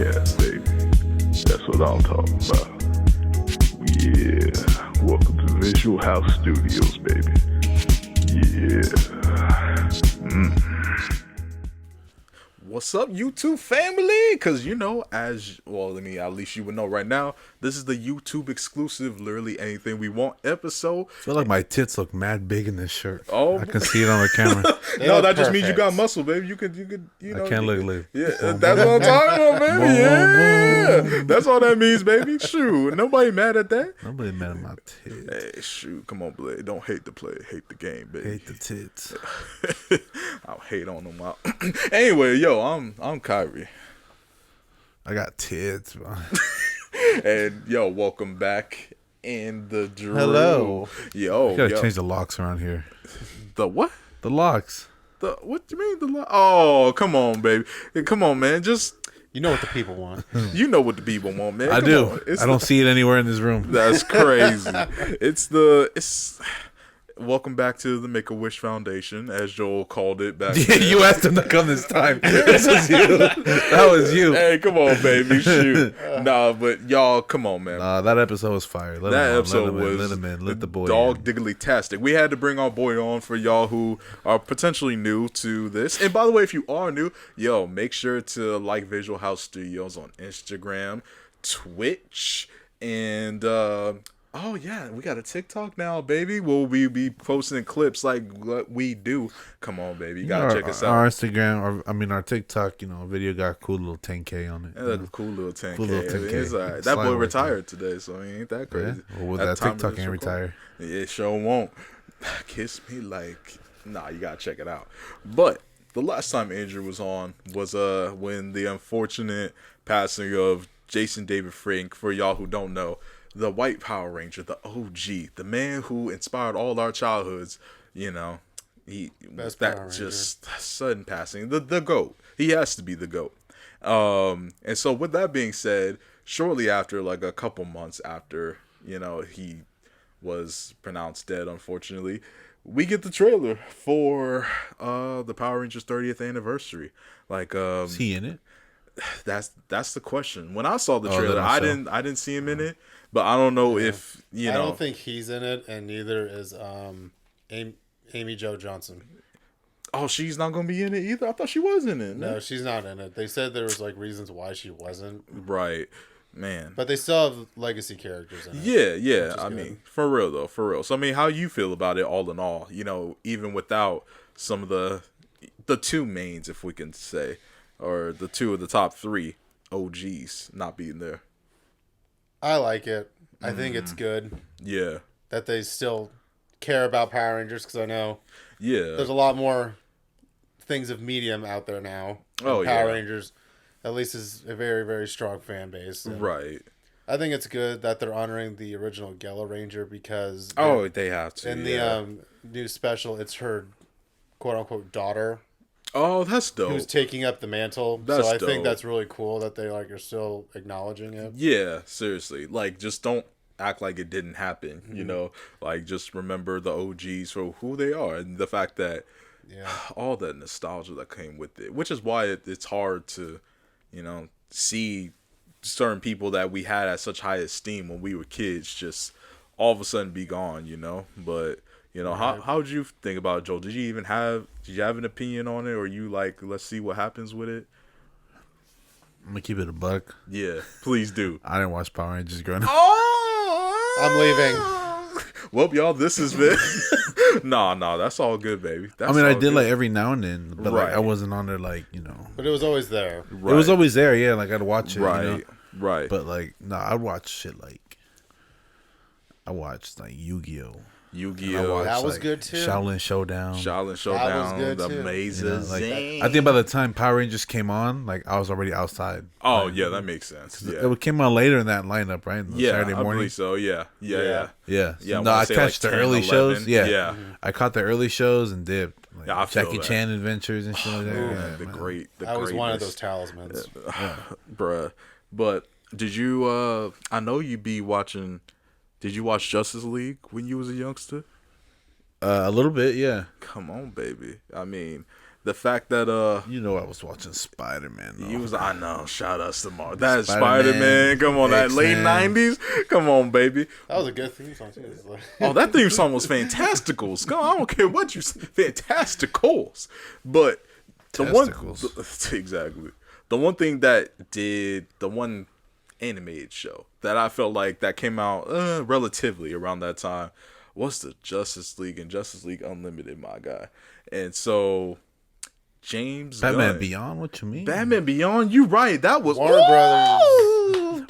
podcast, baby. That's what I'm talking about. Yeah. Welcome to Visual House Studios, baby. Yeah. What's up, YouTube family? Because at least you would know right now, this is the YouTube exclusive, literally anything we want episode. I feel like my tits look mad big in this shirt. Oh, I can see it on the camera. No, that just means you got muscle, baby. You could, I can't look. Yeah, that's what I'm talking about, baby. Yeah, that's all that means, baby. Shoot, nobody mad at that. Nobody mad at my tits. Hey, shoot, come on, Blade. Don't hate the play, hate the game, baby. Hate the tits. I'll hate on them out. Anyway, I'm Khari. I got tits, bro. And welcome back in the Drew. Hello. Yo, Gotta change the locks around here. The what? The locks. What do you mean the lock? Oh, come on, baby. Come on, man. Just you know what the people want. You know what the people want, man. I Come do. on. I don't see it anywhere in this room. That's crazy. It's welcome back to the Make-A-Wish Foundation, as Joel called it back then. You asked him to come this time. This was you. That was you. Hey, come on, baby. Shoot. Nah, but y'all, come on, man. Nah, that episode was fire. Let him in. Let the boy dog in. diggly-tastic. We had to bring our boy on for y'all who are potentially new to this. And by the way, if you are new, make sure to like Visual House Studios on Instagram, Twitch, and oh yeah, we got a TikTok now, baby. We'll be posting clips like what we do. Come on, baby, you gotta check us out. Our Instagram, our TikTok, video got a cool little 10K on it. Yeah, cool little 10K. Cool little 10K. It's all right. That boy retired today, so he ain't that crazy. Yeah? Well, that TikTok ain't retire. It sure won't. Kiss me like, nah, you gotta check it out. But the last time Andrew was on was when the unfortunate passing of Jason David Frank. For y'all who don't know, the White Power Ranger, the OG, the man who inspired all our childhoods, just sudden passing, the GOAT. He has to be the GOAT. And so with that being said, shortly after, like a couple months after, he was pronounced dead, unfortunately, we get the trailer for the Power Rangers 30th anniversary. Like, is he in it? That's the question. When I saw the trailer, I didn't see him in it. But I don't know if, I don't think he's in it, and neither is Amy Jo Johnson. Oh, she's not going to be in it either? I thought she was in it. No, she's not in it. They said there was, reasons why she wasn't. Right. Man. But they still have legacy characters in it. Yeah. I mean, for real, though. For real. So, I mean, how you feel about it all in all? Even without some of the two mains, if we can say, or the two of the top three OGs not being there. I like it. I think it's good. Yeah. That they still care about Power Rangers, because I know there's a lot more things of medium out there now. Power Rangers, at least, is a very, very strong fan base. Right. I think it's good that they're honoring the original Gala Ranger, because they have to. In the new special, it's her quote-unquote daughter. Oh, that's dope. Who's taking up the mantle. I think that's really cool that they are still acknowledging it. Yeah, seriously. Just don't act like it didn't happen, just remember the OGs for who they are, and the fact that all that nostalgia that came with it, which is why it's hard to, see certain people that we had at such high esteem when we were kids just all of a sudden be gone, but how did you think about it, Joel? Did you have an opinion on it, or you let's see what happens with it? I'm gonna keep it a buck. Yeah, please do. I didn't watch Power Rangers growing up. Oh, I'm leaving. Well, y'all, this has been no, that's all good, baby. I did every now and then, but I wasn't on there But it was always there. Right. It was always there, yeah. I'd watch it, right. But I'd watch shit I watched Yu-Gi-Oh. That was good too. Shaolin Showdown. That was good the too. Mazes. I think by the time Power Rangers came on, I was already outside. Oh yeah, that makes sense. Yeah. It came on later in that lineup, right? Saturday morning. I believe so. Yeah. No, I catch the early 10, shows. Yeah. I caught the early shows and dipped. Jackie Chan Adventures and shit like that. I was one of those talismans, bruh. But did you? I know you be watching. Did you watch Justice League when you was a youngster? A little bit, yeah. Come on, baby. I mean, the fact that I was watching Spider-Man. He was, I know, shout outs to Mark. That's Spider-Man. Come on, that late 90s. Come on, baby. That was a good theme song too. Oh, that theme song was fantasticals. I don't care what you say, fantasticals. But exactly. The one thing that did the one animated show that I felt like that came out relatively around that time was the Justice League and Justice League Unlimited, my guy. And so James Batman Gunn. Beyond, what you mean? Batman Beyond, you right. That was Warner Brothers.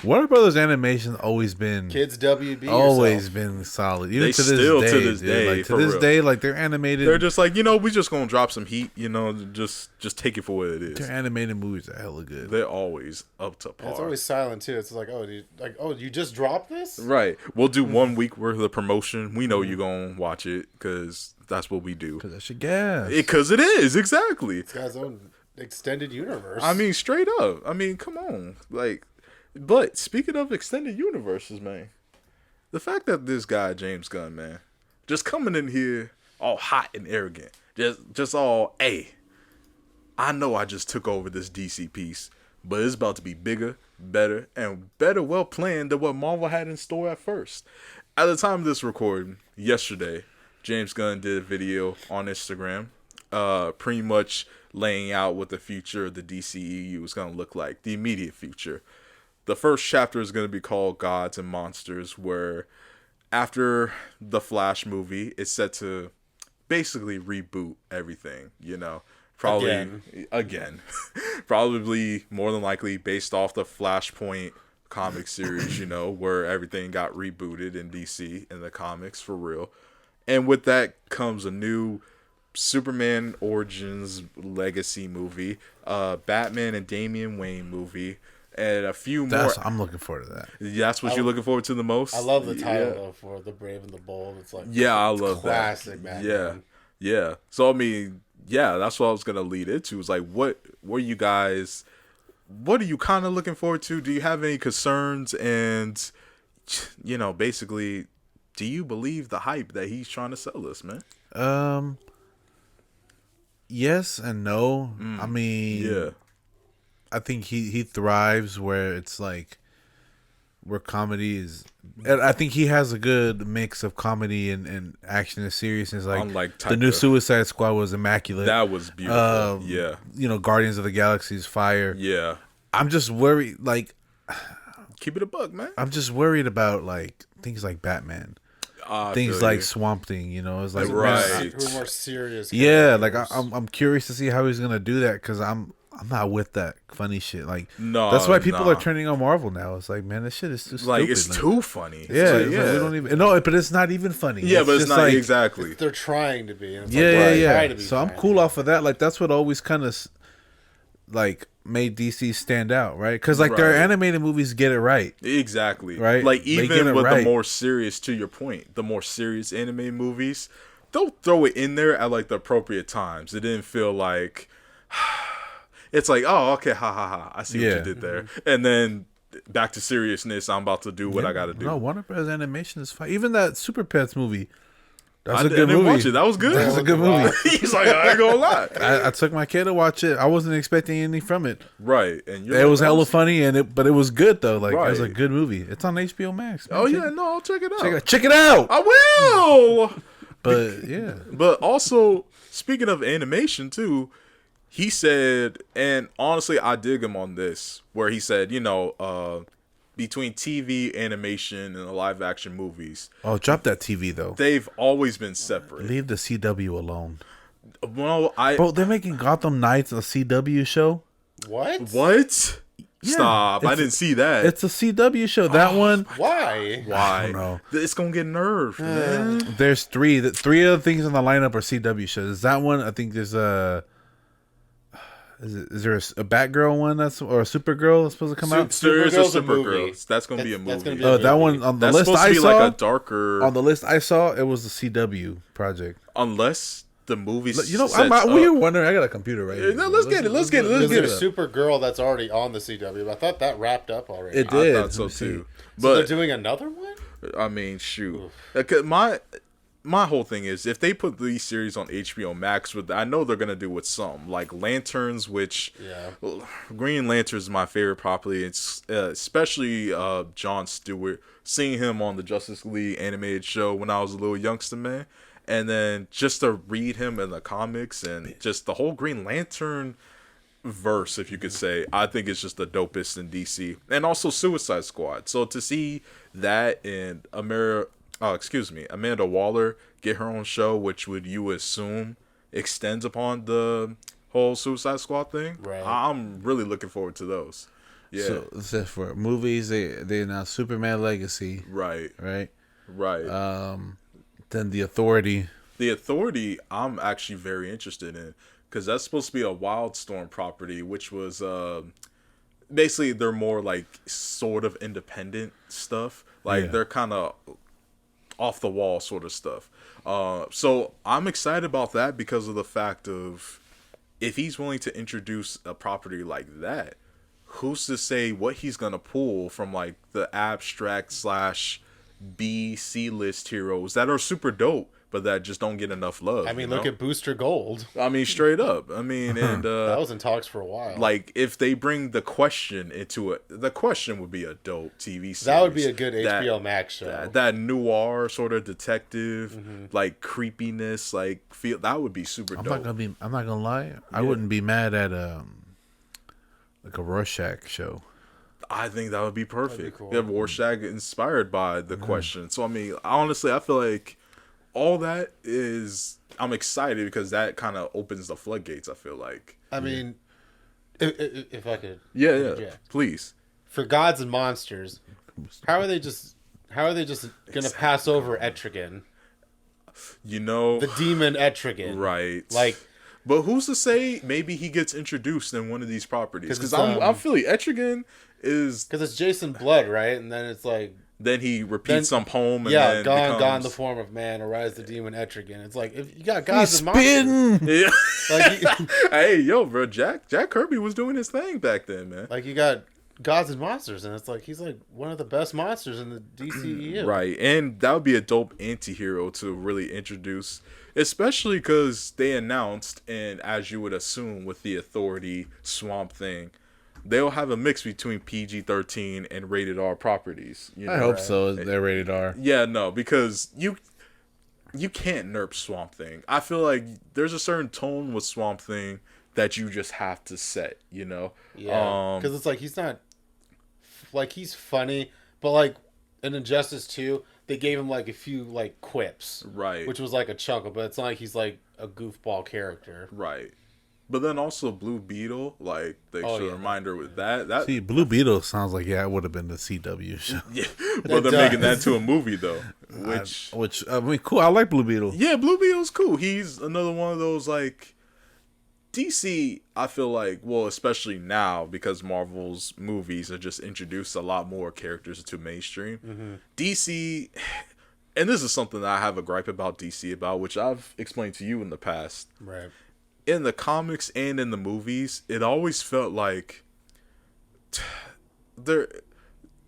Warner Brothers animation always been Kids WB. Always been solid. Even to this day, like they're animated. They're just like, we just gonna drop some heat, just take it for what it is. Their animated movies are hella good. They're always up to par. It's always silent too. It's like, you just dropped this? Right. We'll do 1 week worth of promotion. We know you're gonna watch it because that's what we do. Because that's your gas. Because it is, exactly. It's got its own extended universe. I mean, straight up. I mean, come on. But speaking of extended universes, man, the fact that this guy, James Gunn, man, just coming in here all hot and arrogant, just all, hey, I know I just took over this DC piece, but it's about to be bigger, better, and better well planned than what Marvel had in store at first. At the time of this recording, yesterday, James Gunn did a video on Instagram, pretty much laying out what the future of the DCEU is going to look like, the immediate future. The first chapter is going to be called Gods and Monsters, where after the Flash movie, it's set to basically reboot everything, Probably again. Probably more than likely based off the Flashpoint comic series, where everything got rebooted in DC in the comics for real. And with that comes a new Superman Origins Legacy movie, Batman and Damian Wayne movie, and a few more. I'm looking forward to that. That's what you're looking forward to the most? I love the title though, for The Brave and the Bold. It's like I love classic that. Batman. Yeah. So I mean, that's what I was gonna lead into. It's like, what are you kind of looking forward to? Do you have any concerns? And basically, do you believe the hype that he's trying to sell us, man? Yes and no. I mean, I think he thrives where it's like where comedy is. And I think he has a good mix of comedy and action and seriousness. Like unlike the new Suicide Squad was immaculate. That was beautiful. Guardians of the Galaxy's fire. Yeah. I'm just worried. Like, keep it a buck, man. I'm just worried about like things like Batman. Things like Swamp Thing, it's like right. Who are more serious. Yeah, like I'm curious to see how he's gonna do that because I'm not with that funny shit. Like, that's why people are turning on Marvel now. It's like, man, this shit is too stupid. Like, it's too funny. Yeah, like, we don't even. No, but it's not even funny. Yeah, but it's not like, exactly. They're trying to be. Yeah. So I'm cool off of that. Like, that's what always kind of like made DC stand out, right? Because like their animated movies get it right. Exactly. Right. Like even with the more serious, to your point, the more serious animated movies, they'll throw it in there at like the appropriate times. It didn't feel like. It's like, oh, okay, I see what you did there. And then back to seriousness, I'm about to do what I got to do. No, Warner Bros. Animation is fine. Even that Super Pets movie, that's a good movie. Watch it. That was good. That's a good movie. He's like, I ain't gonna lie. I took my kid to watch it. I wasn't expecting anything from it. Right. And it was hella funny, but it was good, though. Like, it was a good movie. It's on HBO Max. Man. Oh, yeah, no, I'll check it out. Check it out. I will. But, yeah. But also, speaking of animation, too, he said, and honestly, I dig him on this, where he said, between TV, animation, and the live action movies. Oh, drop that TV, though. They've always been separate. Leave the CW alone. Well, Bro, they're making Gotham Knights a CW show? What? Yeah, Stop. I didn't see that. It's a CW show. That one. Why? I don't know. It's going to get nerfed, man. There's three. The three other things in the lineup are CW shows. That one, I think there's a... Is there a Batgirl one or a Supergirl that's supposed to come out? There is a Supergirl. That's going to be a movie. That one on the list I saw. Like a darker. On the list I saw, it was the CW project. Unless the movie. We were wondering. I got a computer right here. No, let's get it. Let's get it. There's a Supergirl that's already on the CW. I thought that wrapped up already. It did. I thought so too. So they're doing another one? I mean, shoot. my whole thing is, if they put these series on HBO Max, I know they're gonna do with some like Lanterns, which Green Lantern is my favorite property. It's especially Jon Stewart. Seeing him on the Justice League animated show when I was a little youngster, man, and then just to read him in the comics and just the whole Green Lantern verse, if you could say, I think it's just the dopest in DC. And also Suicide Squad. So to see that and Amanda Waller get her own show, which you assume extends upon the whole Suicide Squad thing. Right. I'm really looking forward to those. Yeah. So for movies, they announced Superman Legacy. Right. Right. Then The Authority. The Authority, I'm actually very interested in, because that's supposed to be a Wildstorm property, which was basically they're more like sort of independent stuff. Like they're kind of off the wall sort of stuff. So I'm excited about that because of the fact of, if he's willing to introduce a property like that, who's to say what he's gonna pull from like the abstract / B/C list heroes that are super dope, but that just don't get enough love. I mean, look at Booster Gold. I mean, straight up. I mean, and that was in talks for a while. Like, if they bring the Question into it, the Question would be a dope TV series. That would be a good HBO Max show. That noir sort of detective, like creepiness, like feel that would be super dope. I'm not gonna lie. I wouldn't be mad at like a Rorschach show. I think that would be perfect. Cool. Yeah, Rorschach inspired by the Question. So I mean, honestly, I feel like all that is, I'm excited because that kind of opens the floodgates. I feel like. I mean, if I could. Yeah, please. For Gods and Monsters, how are they just gonna pass over Etrigan? You know, the demon Etrigan, right? Like. But who's to say maybe he gets introduced in one of these properties? Because I'm feeling Etrigan is... Because it's Jason Blood, right? And then it's like... Then he repeats some poem and then gone the form of man, arise the demon Etrigan. It's like, if you got Gods and Monsters... Yeah. Like, hey, yo, bro, Jack Kirby was doing his thing back then, man. Like, you got Gods and Monsters, and it's like, he's like one of the best monsters in the DCEU. Right, and that would be a dope anti-hero to really introduce... Especially because they announced, and as you would assume with the Authority Swamp Thing, they'll have a mix between PG-13 and rated R properties. You know? I hope so. They're rated R. Yeah, no, because you can't nerf Swamp Thing. I feel like there's a certain tone with Swamp Thing that you just have to set, you know? Yeah, because it's like he's not... Like, he's funny, but like in Injustice 2... They gave him like a few like quips, right? Which was like a chuckle, but it's not like he's like a goofball character, right? But then also Blue Beetle, like they should reminder with that. See, Blue Beetle sounds like it would have been the CW show. Yeah, but they're making that to a movie though, which I mean, cool. I like Blue Beetle. Yeah, Blue Beetle's cool. He's another one of those like DC. I feel like, well, especially now because Marvel's movies have just introduced a lot more characters to mainstream. DC, and this is something that I have a gripe about DC about, which I've explained to you in the past. Right. In the comics and in the movies, it always felt like they're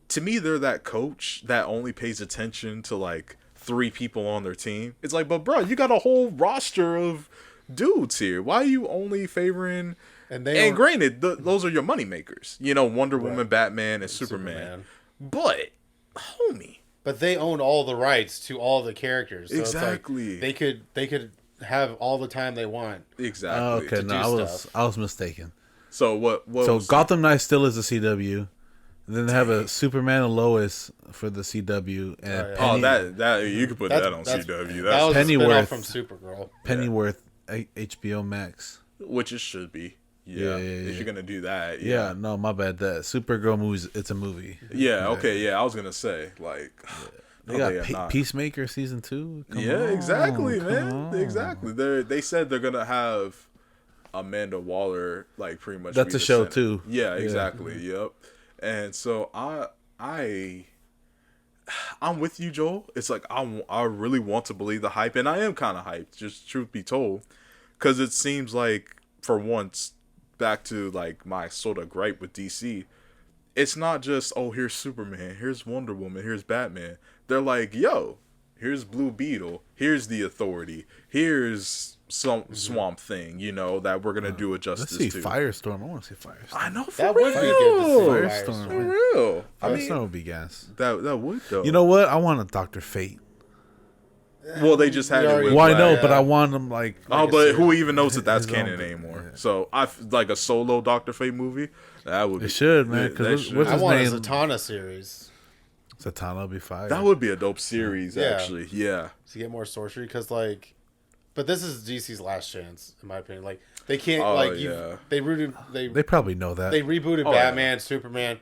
that coach that only pays attention to like 3 people on their team. It's like, but bro, you got a whole roster of dudes here. Why are you only favoring? And granted, those are your money makers. You know, Wonder Woman, Batman, and Superman. But, homie. But they own all the rights to all the characters. So exactly. It's like they could have all the time they want. Exactly. Okay, no, I was mistaken. So what so Gotham Knights still is the CW. Then they have a Superman and Lois for the CW, and that you could put that on CW. That was Pennyworth from Supergirl. Pennyworth. HBO Max, which it should be. If you're gonna do that. Yeah, no, my bad. That Supergirl movie, it's a movie. Yeah, okay, yeah. I was gonna say like they got Peacemaker season 2. Exactly, man. Exactly. They said they're gonna have Amanda Waller like pretty much. That's a show too. Yeah, exactly. Yep. And so I'm with you, Joel. It's like I really want to believe the hype, and I am kind of hyped, just truth be told, because it seems like, for once, back to like my sort of gripe with DC, it's not just, oh, here's Superman, here's Wonder Woman, here's Batman. They're like, yo, Here's Blue Beetle. Here's the Authority. Here's Swamp Thing. You know that we're gonna do a justice to. Let's see Firestorm. I want to see Firestorm. I know. That would be good to see Firestorm. For real. Firestorm would be gas. That would though. You know what? I want a Dr. Fate. Well, they just had it with. Well, I know, but I want them like. Oh, but who even knows that that's canon own, anymore? Yeah. So like a solo Dr. Fate movie. That would. It should, man. Because what's I his want name? a Zatanna series. Zatanna would be fire. That would be a dope series, actually. Yeah. To get more sorcery, because like, but this is DC's last chance, in my opinion. Like they can't They probably know that. They rebooted Batman, Superman,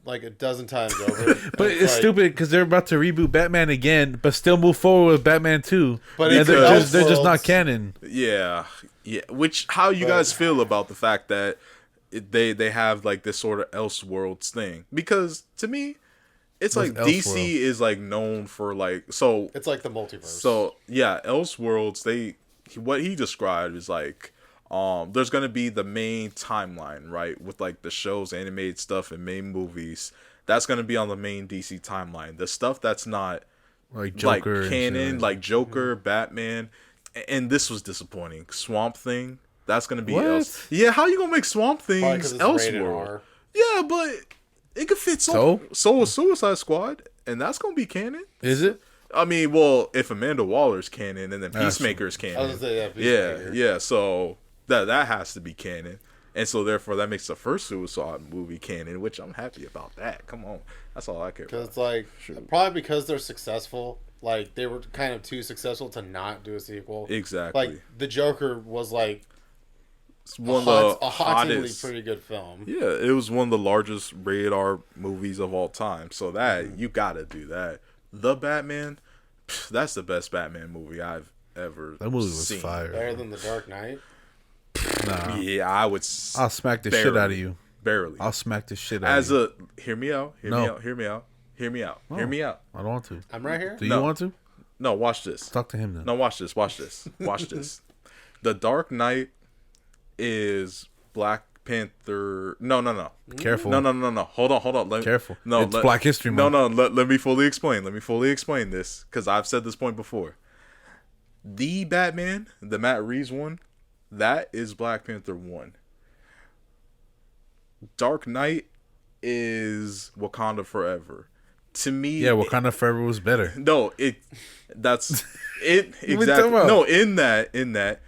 like a dozen times over. But it's stupid because they're about to reboot Batman again, but still move forward with Batman 2. But they're just not canon. Yeah. How you guys feel about the fact that they have like this sort of Elseworlds thing? Because to me, it's like DC is like known for like it's like the multiverse. So yeah, Elseworlds, what he described is like there's gonna be the main timeline, right, with like the shows, animated stuff, and main movies. That's gonna be on the main DC timeline. The stuff that's not like Joker, like canon, like Joker, Batman, and this was disappointing. Swamp Thing, that's gonna be Yeah, how you gonna make Swamp Things Elseworld? Yeah, but it could fit so a Suicide Squad, and that's gonna be canon. Is it? I mean, well, if Amanda Waller's canon, and then Peacemaker's canon. I was gonna say, Peacemaker. Yeah. So that has to be canon, and so therefore that makes the first Suicide movie canon, which I'm happy about. That come on, that's all I care about. Because it's like probably because they're successful. Like they were kind of too successful to not do a sequel. Exactly. Like the Joker was like. One of the hottest, pretty good film. Yeah, it was one of the largest rated R movies of all time. So that you gotta do that. The Batman, that's the best Batman movie I've ever. That movie was seen. fire. Better than The Dark Knight. Nah. Yeah, I would. I'll smack the shit out of you. Barely. I'll smack the shit out of you. Hear me out. Hear me out. Hear me out. Hear me out. Hear me out. I don't want to. I'm right here. Do you want to? No, watch this. Talk to him then. No, watch this. Watch this. Watch this. The Dark Knight is Black Panther. No. Careful. No. Hold on. Careful. No, it's Black History Month. No. Let me fully explain. Let me fully explain this because I've said this point before. The Batman, the Matt Reeves one, that is Black Panther 1. Dark Knight is Wakanda Forever. To me, yeah, Wakanda Forever was better. No, that's it exactly. No, in that,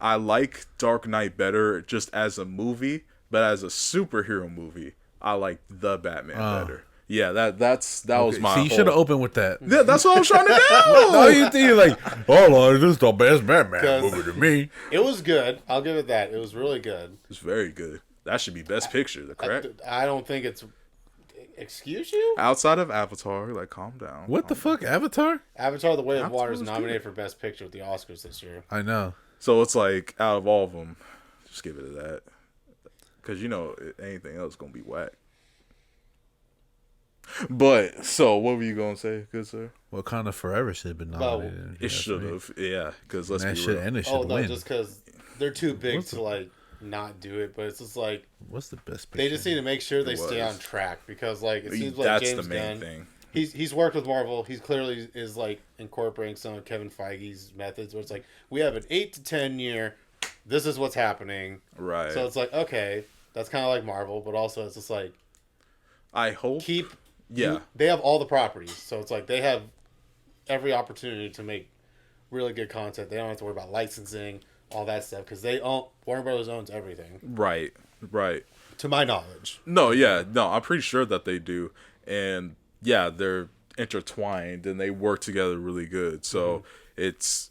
I like Dark Knight better just as a movie, but as a superhero movie, I like the Batman better. Yeah, that was my. So you should have opened with that. Yeah, that's what I was trying to do. No, you think like, oh, this is the best Batman movie to me. It was good. I'll give it that. It was really good. It's very good. That should be Best Picture, correct? I don't think it's. Excuse you? Outside of Avatar, like, calm down. What the fuck, Avatar? Avatar: The Way of Water is nominated for Best Picture at the Oscars this year. I know. So it's like, out of all of them, just give it to that. Because, you know, anything else is going to be whack. But, so, what were you going to say, good sir? Wakanda Forever should have been nominated. It should have, yeah. Because let's be real. And it should win. Just because they're too big to, like, not do it. But it's just like... What's the best picture? They just need to make sure they stay on track. Because, like, it seems like James Gunn... That's the main thing. He's worked with Marvel. He's clearly is, like, incorporating some of Kevin Feige's methods. Where it's like, we have an 8 to 10 year... This is what's happening. Right. So it's like, okay, that's kind of like Marvel. But also, it's just like... I hope... They have all the properties, so it's like they have every opportunity to make really good content. They don't have to worry about licensing, all that stuff, because Warner Brothers owns everything. Right. To my knowledge. No, I'm pretty sure that they do, and yeah, they're intertwined and they work together really good. So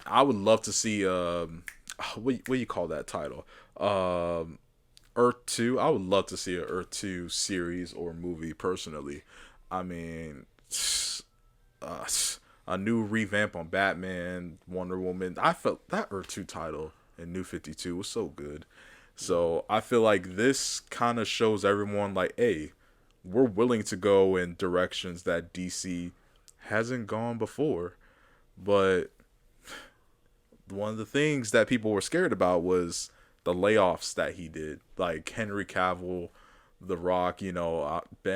I would love to see what do you call that title? Earth 2. I would love to see an Earth 2 series or movie personally. I mean, a new revamp on Batman, Wonder Woman. I felt that Earth 2 title in New 52 was so good. So I feel like this kind of shows everyone like, hey, we're willing to go in directions that DC hasn't gone before. But one of the things that people were scared about was the layoffs that he did. Like Henry Cavill, The Rock, Ben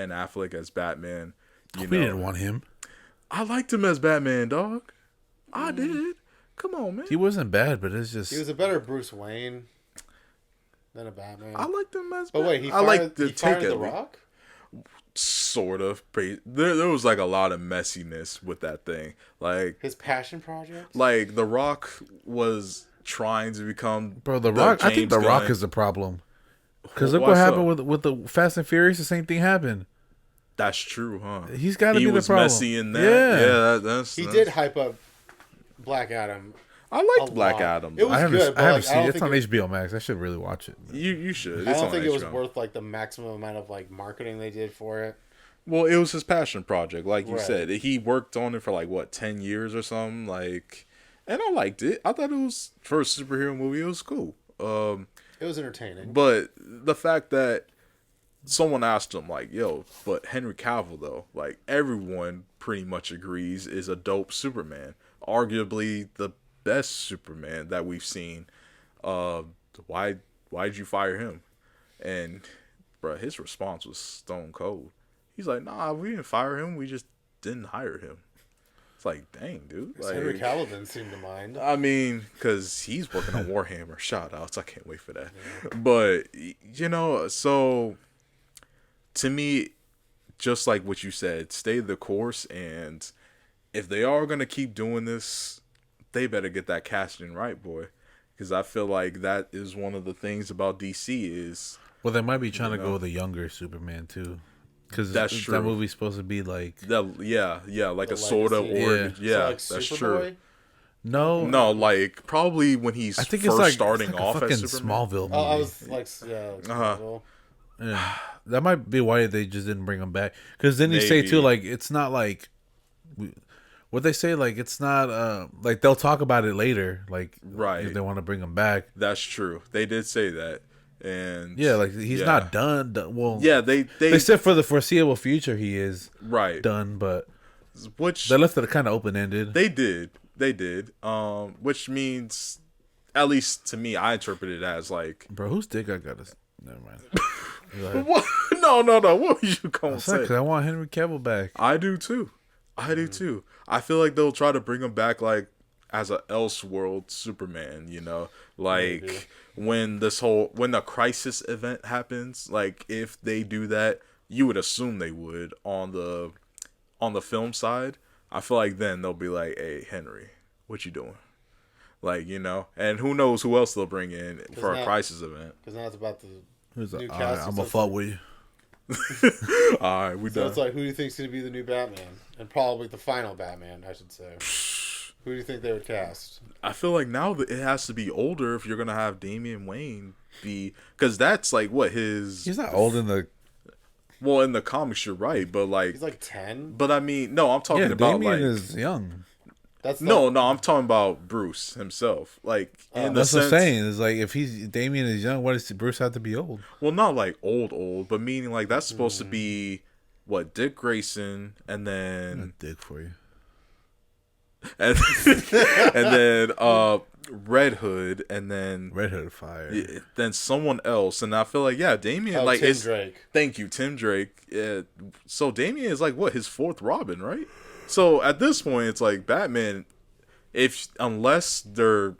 Affleck as Batman. We didn't want him. I liked him as Batman, dog. I did. Come on, man. He wasn't bad, but it's just he was a better Bruce Wayne than a Batman. I liked him as. But wait, he fired The Rock. Sort of. There was like a lot of messiness with that thing. Like his passion project. Like The Rock was trying to become. Bro, The Rock. I think The Rock is the problem. Because look what happened with the Fast and Furious. The same thing happened. That's true, huh? He's got to be the problem. He was messy in that. Yeah. He did hype up Black Adam. I liked Black Adam. It was good. I haven't seen it. It's on HBO Max. I should really watch it. You should. I don't think it was worth like the maximum amount of like marketing they did for it. Well, it was his passion project, like you said. He worked on it for like what 10 years or something, like, and I liked it. I thought it was for a superhero movie. It was cool. It was entertaining. But the fact that someone asked him like, "Yo, but Henry Cavill though, like everyone pretty much agrees is a dope Superman, arguably the best Superman that we've seen. Why'd you fire him?" And bro, his response was stone cold. He's like, "Nah, we didn't fire him. We just didn't hire him." It's like, dang, dude. Like, Henry Cavill didn't seem to mind. I mean, because he's working on Warhammer. Shout outs. I can't wait for that. Yeah. But, you know, so to me, just like what you said, stay the course. And if they are going to keep doing this, they better get that casting right, boy. Because I feel like that is one of the things about DC is... Well, they might be trying to go with a younger Superman, too. Because that movie's supposed to be like... like a sort of origin. Yeah, so like that's true. No, like probably when he's first starting off as Superman. Smallville movie. I was like, Smallville. Yeah, that might be why they just didn't bring him back. Because then you say too, like it's not like what they say, like it's not like they'll talk about it later, like if they want to bring him back. That's true. They did say that. And yeah, like he's not done. Well, yeah, they said for the foreseeable future he is done, but which they left it kind of open ended. They did, which means, at least to me, I interpret it as like, bro, whose dick I got? Never mind. What? No. What were you gonna say? Because I want Henry Cavill back. I do too. I feel like they'll try to bring him back like as a Elseworld Superman, you know, like. Maybe. When the Crisis event happens, like if they do that, you would assume they would on the film side. I feel like then they'll be like, "Hey, Henry, what you doing?" Like, you know, and who knows who else they'll bring in for a Crisis event. Because now it's about the new cast. Right, I'm gonna fuck with you. All right, we done. So it's like, who do you think's gonna be the new Batman, and probably the final Batman, I should say. Who do you think they would cast? I feel like now that it has to be older if you're gonna have Damian Wayne be, because that's like what his. He's not old in the. Well, in the comics, you're right, but like he's like 10. But I mean, no, I'm talking about Damian like is young. That's no, I'm talking about Bruce himself. Like in the that's sense, what I'm saying. Is like if Damian is young, why does Bruce have to be old? Well, not like old, but meaning like that's supposed to be what Dick Grayson, and then Dick for you. And then Red Hood, and then Red Hood fire. Then someone else, and I feel like Damian like Tim Drake. Thank you, Tim Drake. So Damian is like what, his fourth Robin, right? So at this point, it's like Batman. Unless they're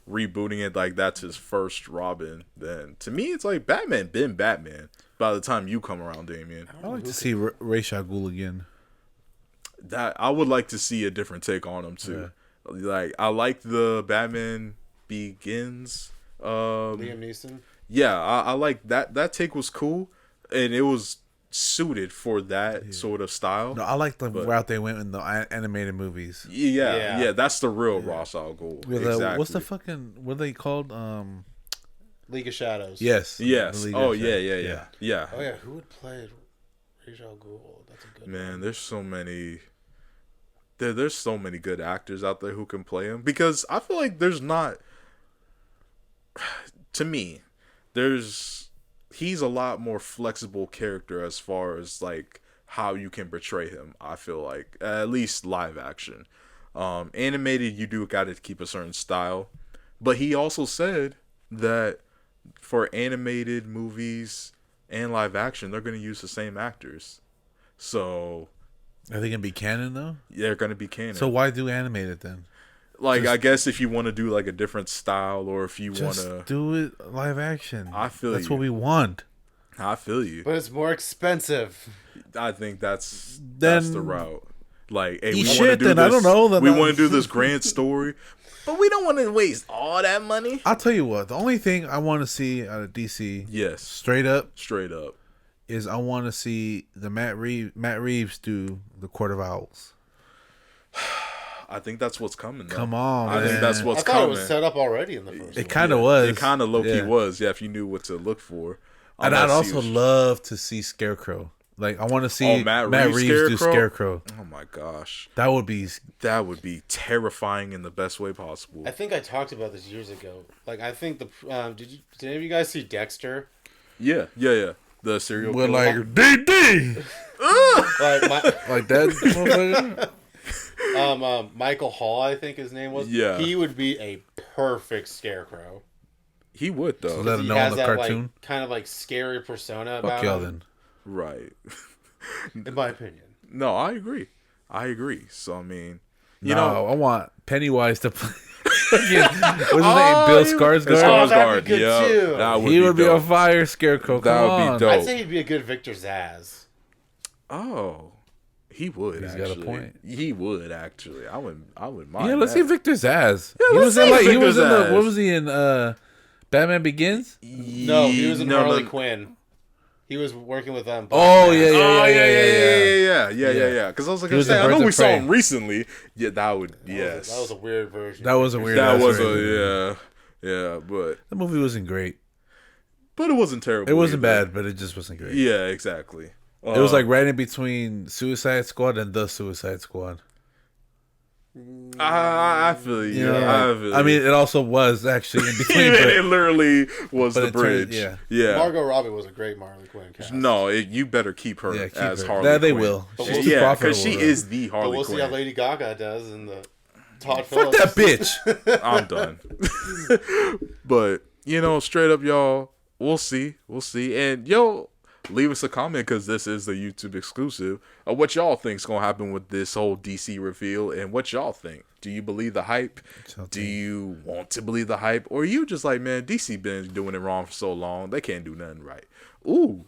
rebooting it like that's his first Robin, then to me it's like Batman been Batman by the time you come around, Damian. I like to see Ra's al Ghul again. That I would like to see a different take on him too. Yeah. Like I like the Batman Begins. Liam Neeson. Yeah, I like that. That take was cool, and it was suited for that sort of style. No, I like the route they went in the animated movies. Yeah, that's the real Ra's al Ghul. Exactly. What's the fucking? What are they called? League of Shadows. Yes. Oh yeah. Oh yeah. Who would play Ra's al Ghul? That's a good man. There's so many. There's so many good actors out there who can play him, because I feel like there's not. To me, he's a lot more flexible character as far as like how you can portray him. I feel like at least live action, animated you do got to keep a certain style, but he also said that for animated movies and live action they're going to use the same actors. So are they gonna be canon though? They're gonna be canon. So why do animated then? like I guess if you want to do like a different style, or if you want to do it live action, I feel that's you. what we want. I feel you, but it's more expensive. I think that's the route. Like, hey, we want to do this. I don't know. We want to do this grand story, but we don't want to waste all that money. I'll tell you what. The only thing I want to see out of DC, yes, straight up, is I want to see the Matt Reeves do the Court of Owls. I think that's what's coming. Though. Come on, I think that's what's coming. I thought it was set up already in the first. It kind of was. It kind of low key was. Yeah, if you knew what to look for. And I'd also love to see Scarecrow. Like, I want to see Matt Reeves do Scarecrow. Oh my gosh, that would be terrifying in the best way possible. I think I talked about this years ago. Like, I think did any of you guys see Dexter? Yeah. The serial killer. Like DD. like that. Michael Hall, I think his name was. Yeah, he would be a perfect Scarecrow. He would though. So let him know in the cartoon. Like, kind of like scary persona about y'all him. Then. Right. In my opinion. No, I agree. So I mean, you know, I want Pennywise to play. What's his name? Bill Skarsgård. That'd be good too. He would be a fire Scarecrow. That would be dope. I'd say he'd be a good Victor Zsasz. Oh. He would. He's actually. got a point. He would actually. I wouldn't mind. Yeah, let's see Victor Zsasz. Yeah, he was in what was he in? Batman Begins? No, he was in Harley Quinn. He was working with them. Yeah. Because I was like, I know we saw him recently. Yeah, that would. Yes, that was a weird version. That was a weird. Yeah. But the movie wasn't great. But it wasn't terrible. It wasn't bad, but it just wasn't great. Yeah, exactly. It was like right in between Suicide Squad and The Suicide Squad. I feel you. I mean, it also was actually in between. It literally was the bridge. Yeah. Margot Robbie was a great Harley Quinn cast. No, you better keep her as Harley Quinn. They will. Because she is the Harley Quinn. But we'll see how Lady Gaga does in the Todd Phillips. Fuck that bitch. I'm done. But, straight up, y'all, we'll see. And, leave us a comment, because this is the YouTube exclusive, of what y'all think's gonna happen with this whole DC reveal, and what y'all think. Do you believe the hype? Do you want to believe the hype? Or are you just like, man, DC been doing it wrong for so long, they can't do nothing right? Ooh.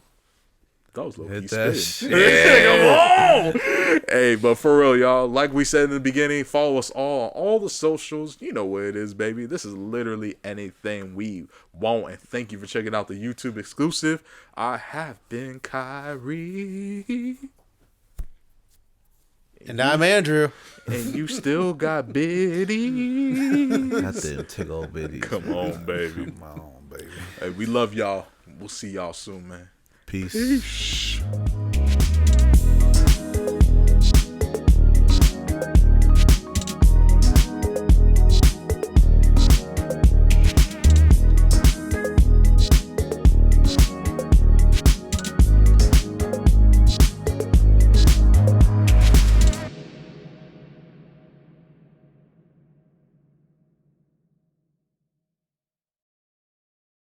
That was low-key spin. Yeah. Come on! Hey, but for real, y'all, like we said in the beginning, follow us all the socials. You know what it is, baby. This is literally anything we want. And thank you for checking out the YouTube exclusive. I have been Khari. And I'm Andrew. And you still got Biddy. Got them tickle bitties. Come on, baby. Hey, we love y'all. We'll see y'all soon, man. Peace.